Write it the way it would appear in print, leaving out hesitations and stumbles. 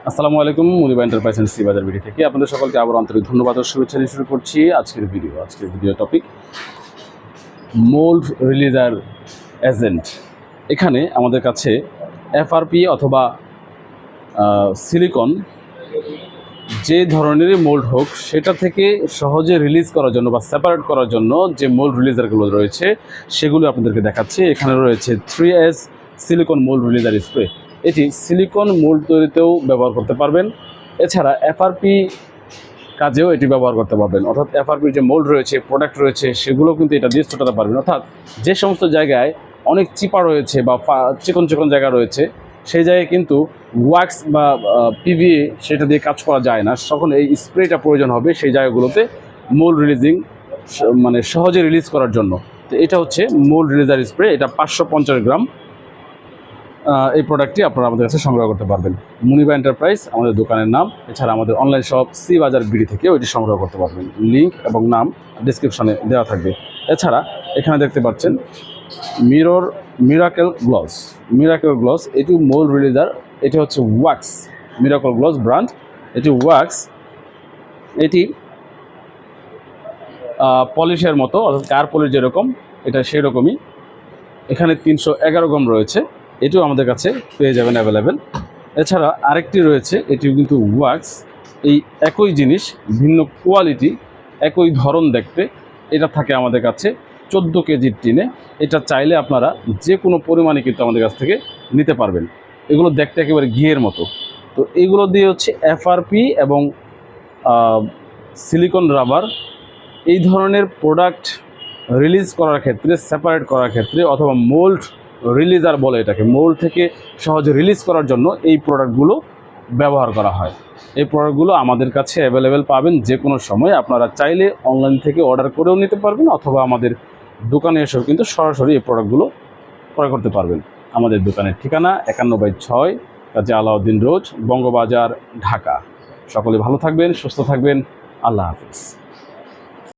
আসসালামু আলাইকুম। Muniba enterprise and see বাজার ভিডিও থেকে আপনাদের সকলকে আবার আন্তরিক ধন্যবাদ ও শুভেচ্ছা দিয়ে শুরু করছি আজকের ভিডিও টপিক মোল্ড রিলিজার এজেন্ট। এখানে আমাদের কাছে এফআরপি অথবা সিলিকন যে ধরনেরই মোল্ড হোক সেটা থেকে সহজে রিলিজ করার জন্য বা সেপারেট করার জন্য যে মোল্ড রিলিজারগুলো রয়েছে সেগুলো আপনাদেরকে দেখাচ্ছি। এখানে রয়েছে 3S silicone mould releaser spray. এটি সিলিকন মোল্ড তৈরিতেও ব্যবহার করতে পারবেন, এছাড়া এফআরপি কাজেও এটি ব্যবহার করতে পারবেন। অর্থাৎ এফআরপির যে মোল্ড রয়েছে, প্রোডাক্ট রয়েছে, সেগুলো কিন্তু এটা দিয়ে ছোটাতে পারবেন। অর্থাৎ যে সমস্ত জায়গায় অনেক চিপা রয়েছে বা চিকন চিকন জায়গা রয়েছে সেই জায়গায় কিন্তু ওয়াক্স বা পিভিএ সেটা দিয়ে কাজ করা যায় না, তখন এই স্প্রেটা প্রয়োজন হবে সেই জায়গাগুলোতে মোল্ড রিলিজিং মানে সহজে রিলিজ করার জন্য। তো এটা হচ্ছে মোল্ড রিলিজার স্প্রে। এটা 550 গ্রাম। এই প্রোডাক্টটি আপনারা আমাদের কাছে সংগ্রহ করতে পারবেন। মুনিবা এন্টারপ্রাইজ আমাদের দোকানের নাম। এছাড়া আমাদের অনলাইন শপ সি বাজার বিডি থেকেও এটি সংগ্রহ করতে পারবেন। লিঙ্ক এবং নাম ডিসক্রিপশনে দেওয়া থাকবে। এছাড়া এখানে দেখতে পাচ্ছেন মিরাকেল গ্লস। এটি মোল্ড রিলিজার। এটি হচ্ছে ওয়াক্স, মিরাকেল গ্লস ব্র্যান্ড। এটি ওয়াক্স। এটি পলিশের মতো, অর্থাৎ কার পলিশ যেরকম এটা সেরকমই। এখানে 311 গ্রাম রয়েছে। এটিও আমাদের কাছে পেয়ে যাবেন অ্যাভেলেবেল। এছাড়া আরেকটি রয়েছে, এটিও কিন্তু ওয়াক্স। এই একই জিনিস ভিন্ন কোয়ালিটি, একই ধরন দেখতে, এটা থাকে আমাদের কাছে 14 কেজির টিনে। এটা চাইলে আপনারা যে কোনো পরিমাণে কিন্তু আমাদের কাছ থেকে নিতে পারবেন। এগুলো দেখতে একেবারে ঘিয়ের মতো। তো এইগুলো দিয়ে হচ্ছে এফআরপি এবং সিলিকন রাবার এই ধরনের প্রোডাক্ট রিলিজ করার ক্ষেত্রে, সেপারেট করার ক্ষেত্রে, অথবা মোল্ড রিলিজার বলে এটাকে, মোল্ড থেকে সহজে রিলিজ করার জন্য এই প্রোডাক্টগুলো ব্যবহার করা হয়। এই প্রোডাক্টগুলো আমাদের কাছে অ্যাভেলেবেল পাবেন যে কোনো সময়। আপনারা চাইলে অনলাইন থেকে অর্ডার করেও নিতে পারবেন, অথবা আমাদের দোকানে এসেও কিন্তু সরাসরি এই প্রোডাক্টগুলো ক্রয় করতে পারবেন। আমাদের দোকানের ঠিকানা 51/6 কাজী আলাউদ্দিন রোড, বঙ্গবাজার, ঢাকা। সকলে ভালো থাকবেন, সুস্থ থাকবেন। আল্লাহ হাফিজ।